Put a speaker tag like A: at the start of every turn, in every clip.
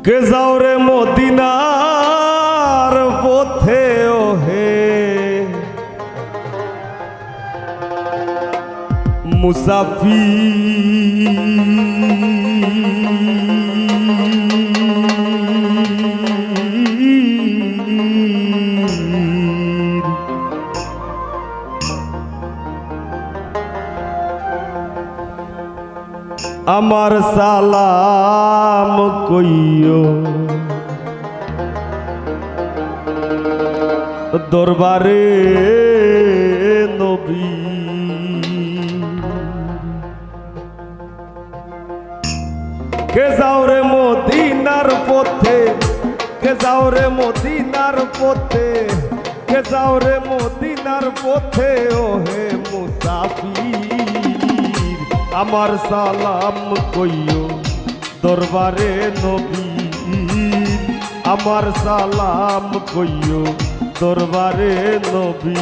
A: কে যাও রে মদিনার পথে ওহে মুসাফির আমার সালাম কইও দরবারে নবী কে যাও রে মদিনার পথে কে যাও রে মদিনার পথে কে যাও রে মদিনার পথে ওহে মুসাফির আমার সালাম কইও দরবারে নবী আমার সালাম কইও দরবারে নবী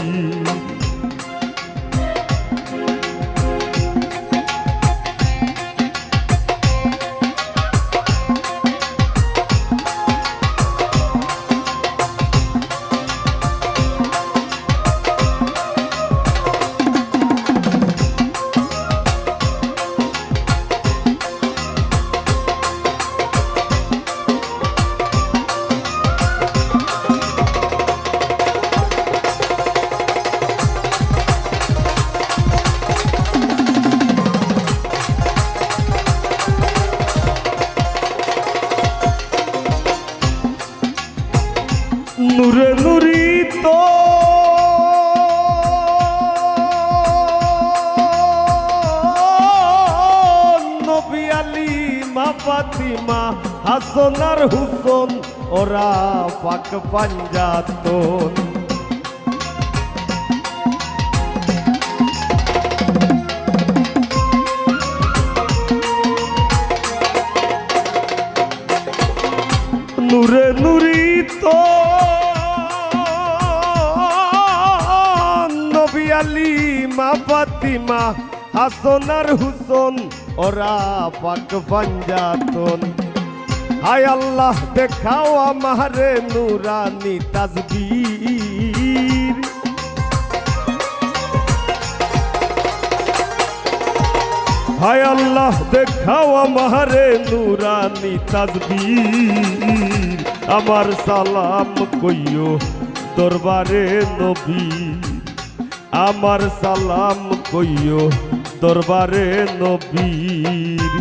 A: নূরে নুরিত নবী আলী মা ফাতিমা হাসান আর হুসেন ওরা পাক পাঞ্জাতন নূরে নুরিত নবী আলী মা ফাতিমা হাসান আর হুসেন ওরা পাক পাঞ্জাতন হায় আল্লাহ দেখাও আমারে নুরানি তাসবীর হায় আল্লাহ দেখাও আমারে নুরানি তাসবীর আমার সালাম কইও দরবারে নবী আমার সালাম কইও দরবারে নবীর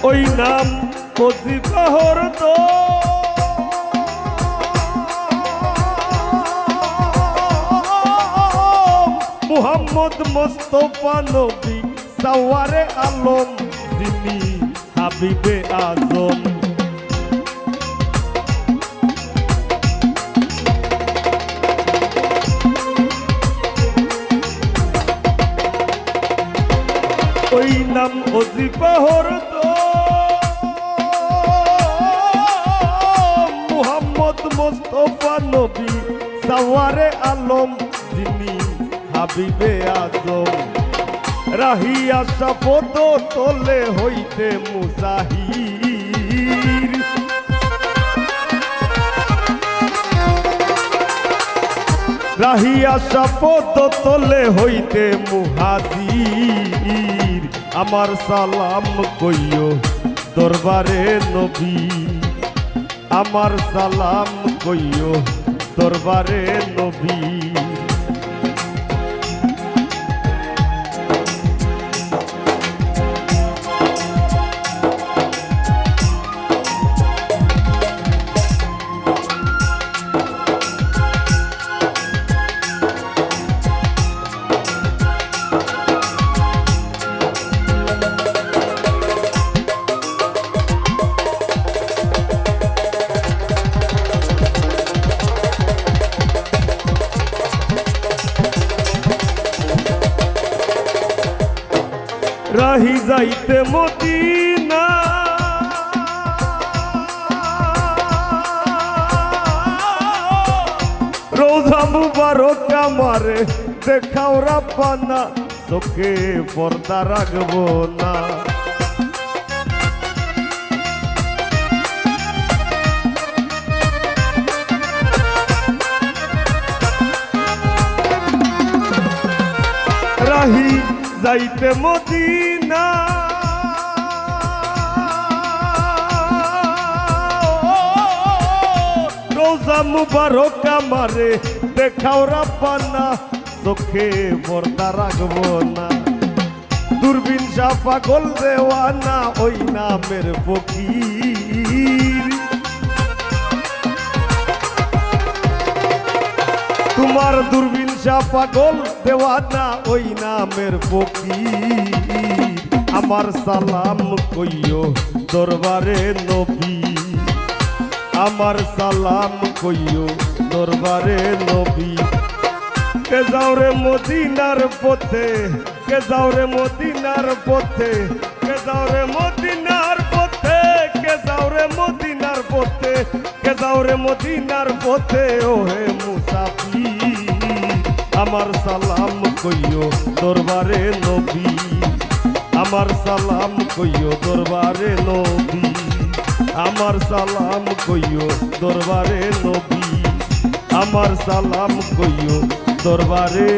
A: ওই নাম ওজিফাহর তো মুহাম্মদ মুস্তাফা নবী সাওয়ারে আলম যিনি হাবিবে আজম ওই নাম ওজিফাহর তো মুহাম্মদ মুস্তাফা নবী সাওয়ারে আলম যিনি হাবিবে আজম রাহিয়া শপথ তোলে হইতে মুজাহির রাহিয়া শপথ তোলে হইতে মুহাজির আমার সালাম কইও দরবারে নবী আমার সালাম কইও দরবারে নবী যাইতে মদিনা রোজা মুবারক আমারে দেখাও রাব্বানা চোখে পর্দা রাখবো না রাহি যাইতে মদিনা রোজা মুবারক আমারে দেখাও রাব্বানা চোখে পর্দা রাখবো না দূরবীন শাহ পাগল দেওয়ানা ওই নামের ফকির তোমার দূরবীন শাহ পাগল দেওয়ানা ওই নামের ফকির আমার সালাম কইও দরবারে নবী আমার সালাম কইও দরবারে নবী কে যাও রে মদিনার পথে কে যাও রে মদিনার পথে কে যাও রে মদিনার পথে কে যাও রে মদিনার পথে কে যাও রে মদিনার পথে ওহে মুসাফির আমার সালাম কইও দরবারে নবী আমার সালাম কইও দরবারে নবী আমার সালাম কইও দরবারে নবী আমার সালাম কইও দরবারে